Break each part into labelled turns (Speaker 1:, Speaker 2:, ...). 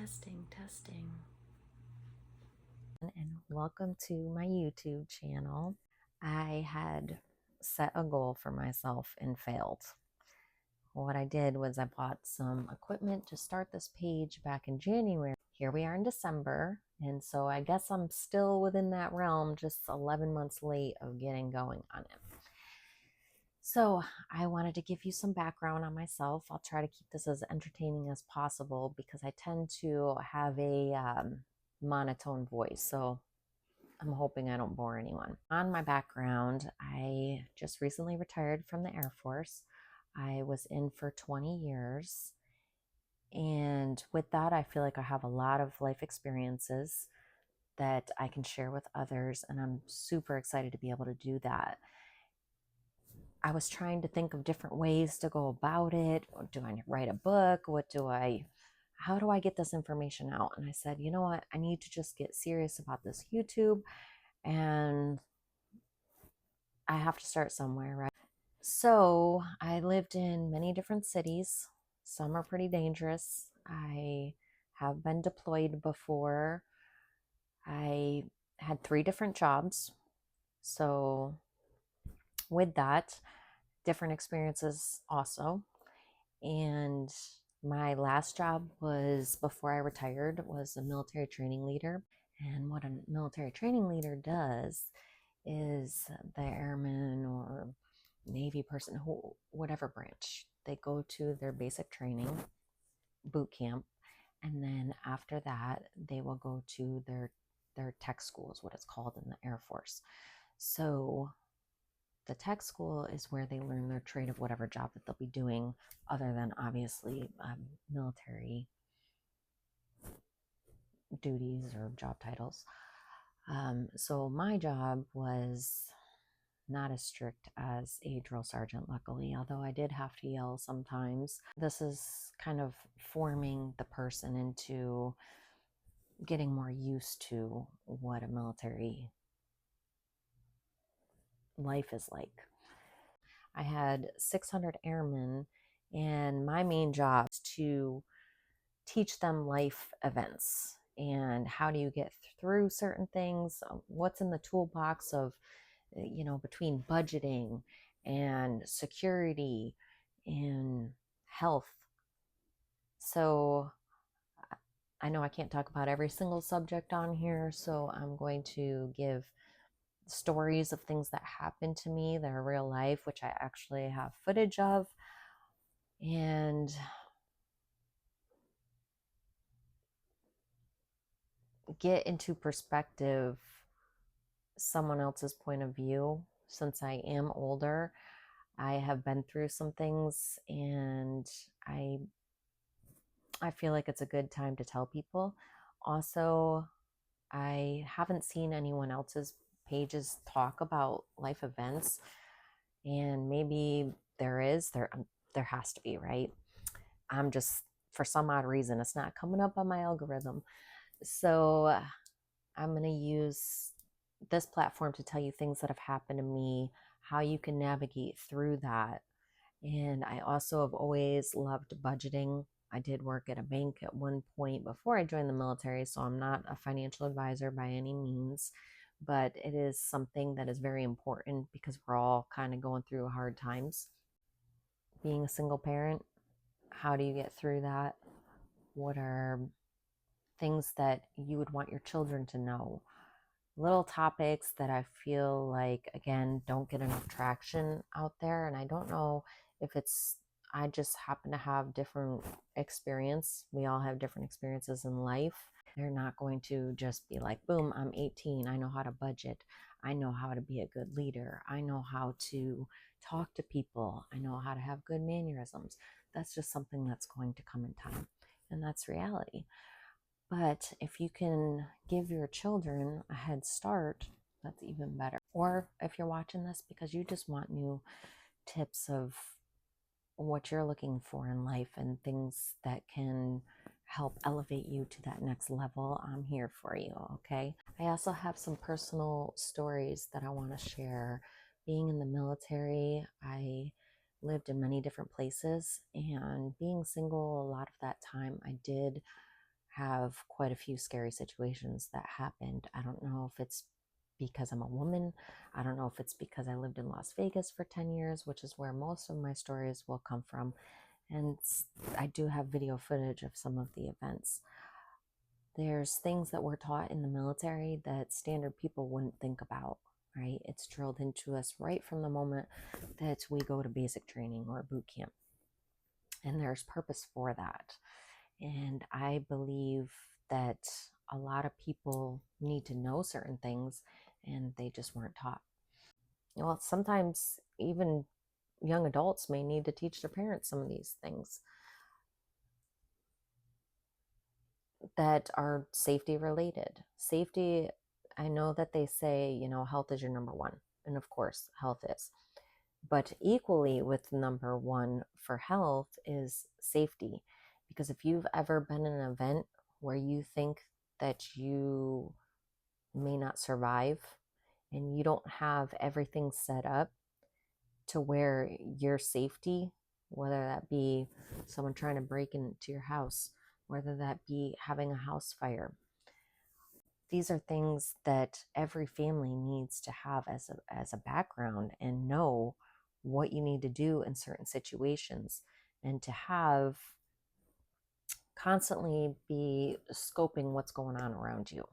Speaker 1: Testing. And welcome to my YouTube channel. I had set a goal for myself and failed. What I did was I bought some equipment to start this page back in January. Here we are in December, and so I guess I'm still within that realm, just 11 months late of getting going on it. So I wanted to give you some background on myself. I'll try to keep this as entertaining as possible because I tend to have a monotone voice. So I'm hoping I don't bore anyone. On my background, I just recently retired from the Air Force. I was in for 20 years. And with that, I feel like I have a lot of life experiences that I can share with others. And I'm super excited to be able to do that. I was trying to think of different ways to go about it. Do I write a book? How do I get this information out? And I said, you know what? I need to just get serious about this YouTube, and I have to start somewhere, right? So I lived in many different cities. Some are pretty dangerous. I have been deployed before. I had 3 different jobs. So with that, different experiences also. And my last job was, before I retired, was a military training leader. And what a military training leader does is the airman or Navy person, whatever branch, they go to their basic training boot camp, and then after that they will go to their tech school, is what it's called in the Air Force. So the tech school is where they learn their trade of whatever job that they'll be doing, other than obviously military duties or job titles. So my job was not as strict as a drill sergeant, luckily, although I did have to yell sometimes. This is kind of forming the person into getting more used to what a military life is like. I had 600 airmen, and my main job is to teach them life events and how do you get through certain things, what's in the toolbox of, between budgeting and security and health. So I know I can't talk about every single subject on here, so I'm going to give stories of things that happened to me that are real life, which I actually have footage of, and get into perspective someone else's point of view. Since I am older, I have been through some things, and I feel like it's a good time to tell people. Also, I haven't seen anyone else's pages talk about life events, and maybe there has to be, right? I'm just, for some odd reason, it's not coming up on my algorithm. So I'm going to use this platform to tell you things that have happened to me, how you can navigate through that. And I also have always loved budgeting. I did work at a bank at one point before I joined the military, so I'm not a financial advisor by any means, but it is something that is very important because we're all kind of going through hard times. Being a single parent, how do you get through that? What are things that you would want your children to know? Little topics that I feel like, again, don't get enough traction out there. And I don't know if I just happen to have different experience. We all have different experiences in life. They're not going to just be like, boom, I'm 18. I know how to budget. I know how to be a good leader. I know how to talk to people. I know how to have good mannerisms. That's just something that's going to come in time. And that's reality. But if you can give your children a head start, that's even better. Or if you're watching this because you just want new tips of what you're looking for in life and things that can help elevate you to that next level, I'm here for you, okay? I also have some personal stories that I want to share. Being in the military, I lived in many different places, and being single a lot of that time, I did have quite a few scary situations that happened. I don't know if it's because I'm a woman. I don't know if it's because I lived in Las Vegas for 10 years, which is where most of my stories will come from. And I do have video footage of some of the events. There's things that we're taught in the military that standard people wouldn't think about, right? It's drilled into us right from the moment that we go to basic training or boot camp. And there's purpose for that. And I believe that a lot of people need to know certain things and they just weren't taught. Well, sometimes even young adults may need to teach their parents some of these things that are safety related. Safety, I know that they say, health is your number one. And of course, health is. But equally with number one for health is safety. Because if you've ever been in an event where you think that you may not survive and you don't have everything set up to where your safety, whether that be someone trying to break into your house, whether that be having a house fire, these are things that every family needs to have as a background and know what you need to do in certain situations, and to have constantly be scoping what's going on around you,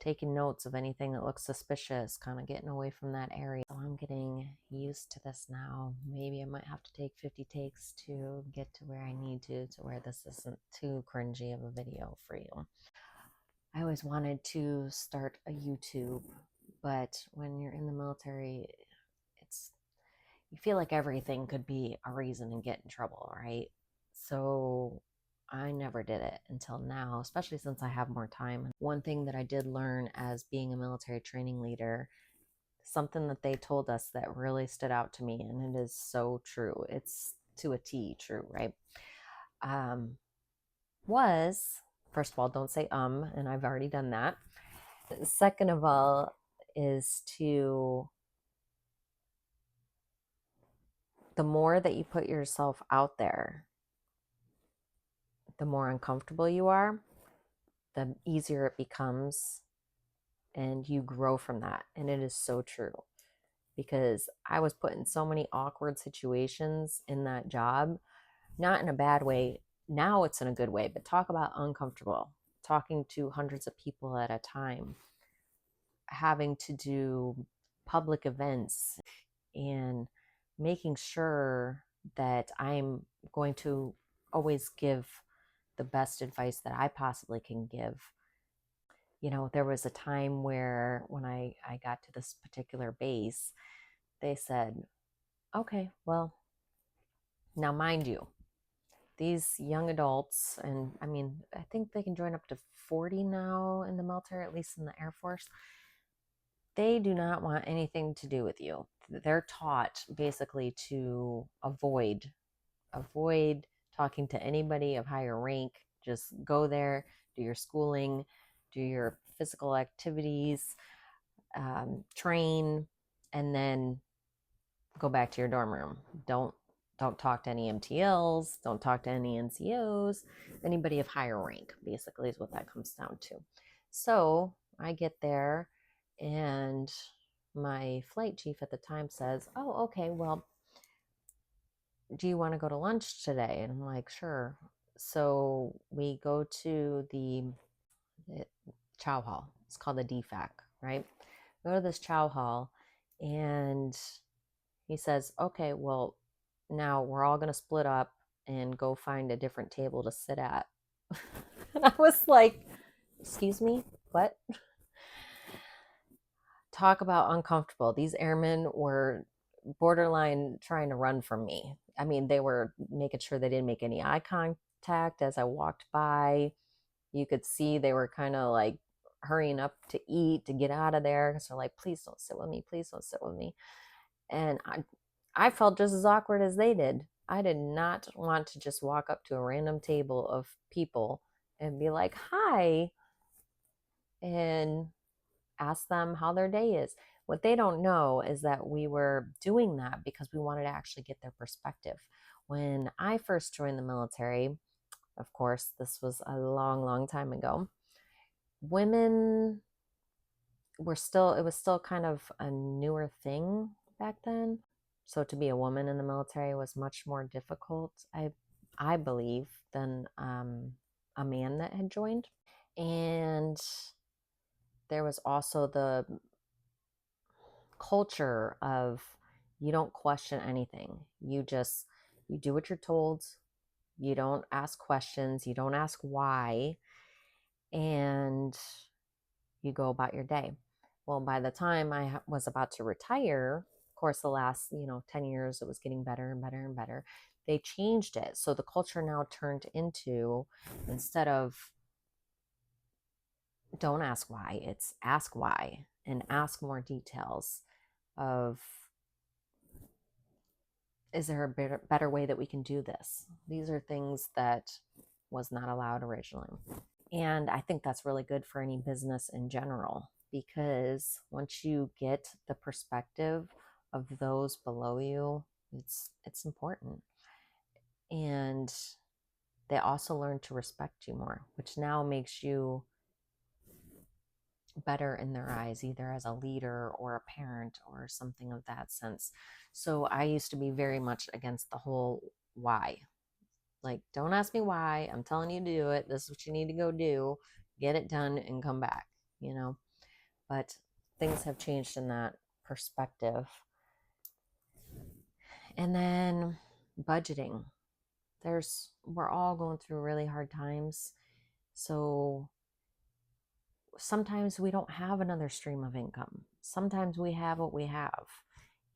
Speaker 1: taking notes of anything that looks suspicious, kind of getting away from that area. So I'm getting used to this now. Maybe I might have to take 50 takes to get to where I need to where this isn't too cringy of a video for you. I always wanted to start a YouTube, but when you're in the military, it's you feel like everything could be a reason to get in trouble, right? So I never did it until now, especially since I have more time. One thing that I did learn as being a military training leader, something that they told us that really stood out to me, and it is so true. It's to a T true, right? Was first of all, don't say and I've already done that. Second of all, is to the more that you put yourself out there, the more uncomfortable you are, the easier it becomes, and you grow from that. And it is so true, because I was put in so many awkward situations in that job, not in a bad way. Now it's in a good way, but talk about uncomfortable, talking to hundreds of people at a time, having to do public events, and making sure that I'm going to always give the best advice that I possibly can give. There was a time where when I got to this particular base, they said, okay, well, now mind you, these young adults, and I mean, I think they can join up to 40 now in the military, at least in the Air Force. They do not want anything to do with you. They're taught basically to avoid talking to anybody of higher rank. Just go there, do your schooling, do your physical activities, train, and then go back to your dorm room. Don't talk to any MTLs, don't talk to any NCOs, anybody of higher rank, basically, is what that comes down to. So I get there, and my flight chief at the time says, oh, okay, well, do you want to go to lunch today? And I'm like, sure. So we go to the chow hall. It's called the DFAC, right? Go to this chow hall, and he says, okay, well, now we're all going to split up and go find a different table to sit at. And I was like, excuse me, what? Talk about uncomfortable. These airmen were borderline trying to run from me. I mean, they were making sure they didn't make any eye contact as I walked by. You could see they were kind of like hurrying up to eat, to get out of there. So like, please don't sit with me. Please don't sit with me. And I felt just as awkward as they did. I did not want to just walk up to a random table of people and be like, hi, and ask them how their day is. What they don't know is that we were doing that because we wanted to actually get their perspective. When I first joined the military, of course, this was a long, long time ago. Women it was still kind of a newer thing back then. So to be a woman in the military was much more difficult, I believe, than a man that had joined. And there was also the culture of you don't question anything. You do what you're told. You don't ask questions. You don't ask why. And you go about your day. Well, by the time I was about to retire, of course, the last, 10 years, it was getting better and better and better. They changed it. So the culture now turned into, instead of don't ask why, it's ask why and ask more details of, is there a better way that we can do this? These are things that was not allowed originally. And I think that's really good for any business in general, because once you get the perspective of those below you, it's important. And they also learn to respect you more, which now makes you better in their eyes, either as a leader or a parent or something of that sense. So I used to be very much against the whole why. Like, don't ask me why. I'm telling you to do it. This is what you need to go do. Get it done and come back, you know. But things have changed in that perspective. And then budgeting. We're all going through really hard times. So sometimes we don't have another stream of income. Sometimes we have what we have.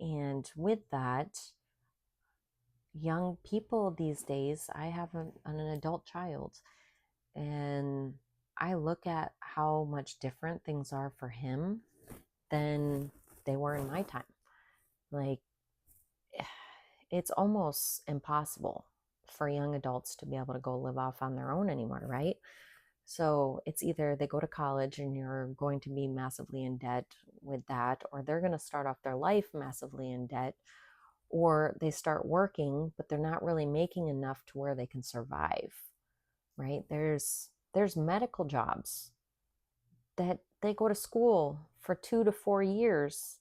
Speaker 1: And with that, young people these days, I have an adult child, and I look at how much different things are for him than they were in my time. Like, it's almost impossible for young adults to be able to go live off on their own anymore, right? So it's either they go to college and you're going to be massively in debt with that, or they're going to start off their life massively in debt, or they start working, but they're not really making enough to where they can survive, right? There's medical jobs that they go to school for 2 to 4 years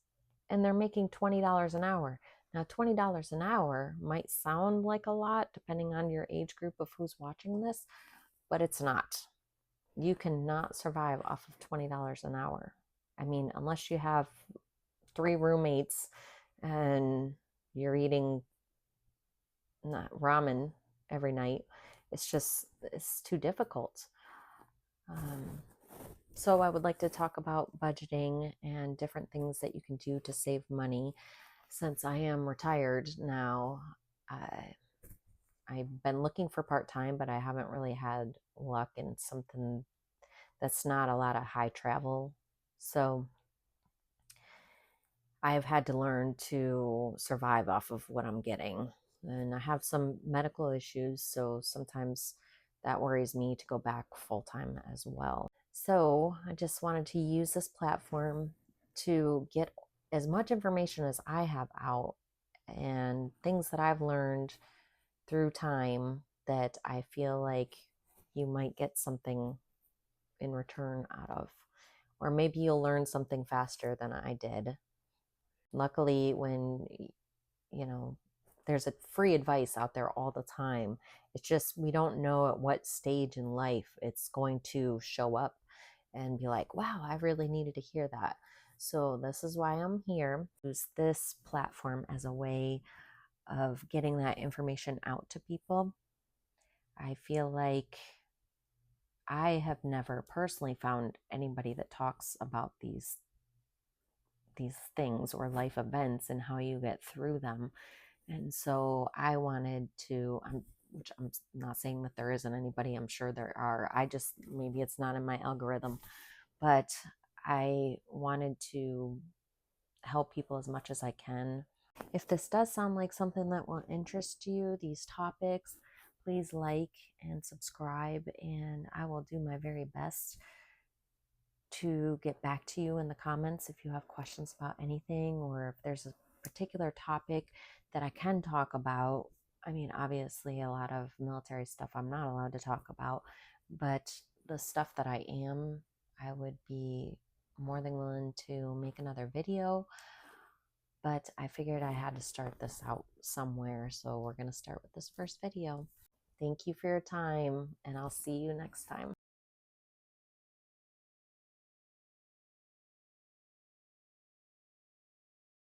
Speaker 1: and they're making $20 an hour. Now, $20 an hour might sound like a lot depending on your age group of who's watching this, but it's not. You cannot survive off of $20 an hour. I mean, unless you have 3 roommates and you're eating not ramen every night, it's too difficult. So I would like to talk about budgeting and different things that you can do to save money. Since I am retired now, I've been looking for part-time, but I haven't really had luck in something that's not a lot of high travel. So I've had to learn to survive off of what I'm getting. And I have some medical issues, so sometimes that worries me to go back full-time as well. So I just wanted to use this platform to get as much information as I have out and things that I've learned through time that I feel like you might get something in return out of. Or maybe you'll learn something faster than I did. Luckily, when, there's a free advice out there all the time. It's just we don't know at what stage in life it's going to show up and be like, wow, I really needed to hear that. So this is why I'm here. Use this platform as a way of getting that information out to people. I feel like I have never personally found anybody that talks about these things or life events and how you get through them. And so I wanted to, which I'm not saying that there isn't anybody, I'm sure there are. Maybe it's not in my algorithm, but I wanted to help people as much as I can. If this does sound like something that will interest you, these topics, please like and subscribe, and I will do my very best to get back to you in the comments if you have questions about anything, or if there's a particular topic that I can talk about. I mean, obviously, a lot of military stuff I'm not allowed to talk about, but the stuff that I am, I would be more than willing to make another video. But I figured I had to start this out somewhere, so we're going to start with this first video. Thank you for your time, and I'll see you next time.